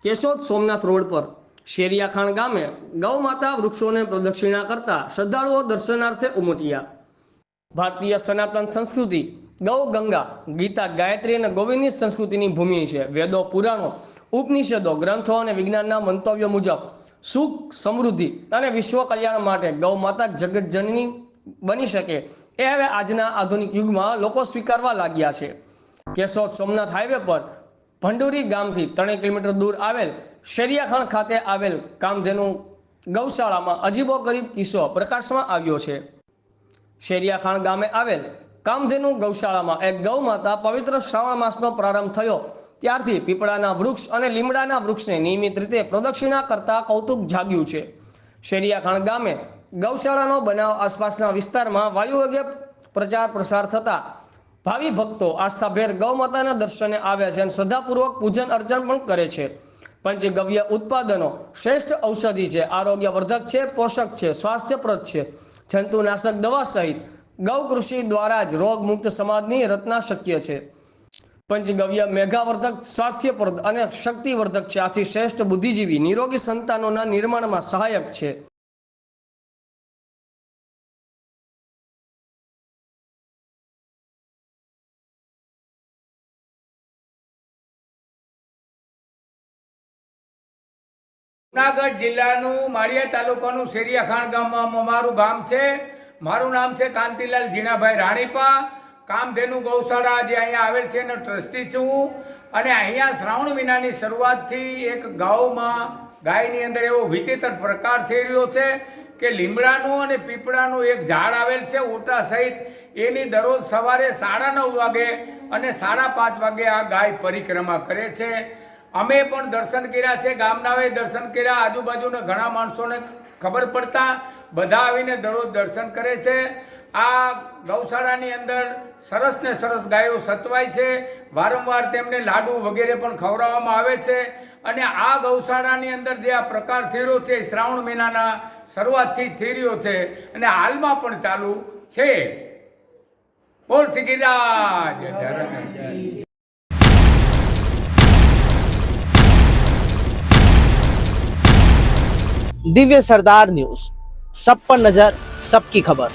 Keshod Somnath road પર શેરિયાખાણ ગામે ગૌ માતા વૃક્ષોને પ્રદક્ષિણા કરતા શ્રદ્ધાળુઓ દર્શનાર્થે ઉમટ્યા। ભારતીય સનાતન સંસ્કૃતિ ગૌ ગંગા, ગીતા, ગાયત્રી અને ગોવિંદની સંસ્કૃતિની ભૂમિ છે। વેદો, પુરાણો, ઉપનિષદો, ગ્રંથો અને વિજ્ઞાનના મંતવ્યો મુજબ સુખ, સમૃદ્ધિ અને વિશ્વ કલ્યાણ માટે ગૌ માતા જગતજનની બની શકે એ હવે આજના આધુનિક યુગમાં લોકો સ્વીકારવા લાગ્યા છે। કેશોદ સોમનાથ હાઈવે પર ભંડુરી ગામથી 3 કિલોમીટર દૂર આવેલ શેરિયાખાણ ખાતે આવેલ કામધેનુ ગૌશાળામાં અજીબોગરીબ કિસ્સો પ્રકાશમાં આવ્યો છે। શેરિયાખાણ ગામે આવેલ કામધેનુ ગૌશાળામાં એક ગૌ માતા પવિત્ર શ્રાવણ માસનો પ્રારંભ થયો ત્યારથી પીપળાના વૃક્ષ અને લીમડાના વૃક્ષને નિયમિત રીતે પ્રદક્ષિણા કરતા કૌતુક જાગ્યું છે। શેરિયાખાણ ગામે ગૌશાળાનો બનાવ આસપાસના વિસ્તારમાં વાયુવેગે પ્રચાર પ્રસાર થતા ભાવિ ભક્તો આસ્થાભેર ગૌ માતાના દર્શને આવે છે અને શ્રદ્ધાપૂર્વક પૂજન અર્ચન પણ કરે છે। પંચગવ્ય ઉત્પાદનો શ્રેષ્ઠ ઔષધિ છે, આરોગ્યવર્ધક છે, પોષક છે, સ્વાસ્થ્યપ્રદ છે। જંતુનાશક દવા સહિત ગૌ કૃષિ દ્વારા જ રોગ મુક્ત સમાજની રચના શક્ય છે। પંચગવ્ય મેઘાવર્ધક, સ્વાસ્થ્યપ્રદ અને શક્તિવર્ધક છે। આથી શ્રેષ્ઠ બુદ્ધિજીવી નિરોગી સંતાનોના નિર્માણમાં સહાયક છે। જૂનાગઢ જિલ્લાનું માળિયા તાલુકાનું શેરિયાખાણ ગામમાં અમારું ગામ છે। મારું નામ છે કાંતિલાલ જીણાભાઈ રાણીપા। કામધેનુ ગૌશાળા જે અહીંયા આવેલ છે એનો ટ્રસ્ટી છું અને અહીંયા શ્રાવણ મહિનાની શરૂઆતથી એક ગાયની અંદર એવો વિચિત્ર પ્રકાર થઈ રહ્યો છે કે લીમડાનું અને પીપળાનું એક ઝાડ આવેલ છે ઓટા સહિત, એની દરરોજ સવારે 9:30 વાગે અને 5:30 વાગે આ ગાય પરિક્રમા કરે છે। અમે પણ દર્શન કર્યા છે, ગામનાઓએ દર્શન કર્યા, આજુબાજુના ઘણા માણસોને ખબર પડતા બધા આવીને દરરોજ દર્શન કરે છે। આ ગૌશાળાની અંદર સરસ ને સરસ ગાયો સચવાય છે। વારંવાર તેમને લાડુ વગેરે પણ ખવડાવવામાં આવે છે અને આ ગૌશાળાની અંદર જે આ પ્રકાર થઈ રહ્યો છે શ્રાવણ મહિનાના શરૂઆતથી થઈ રહ્યો છે અને હાલમાં પણ ચાલુ છે। બોલ સિગીરાજ ધર્મ। दिव्य सरदार न्यूज, सब पर नजर, सबकी खबर।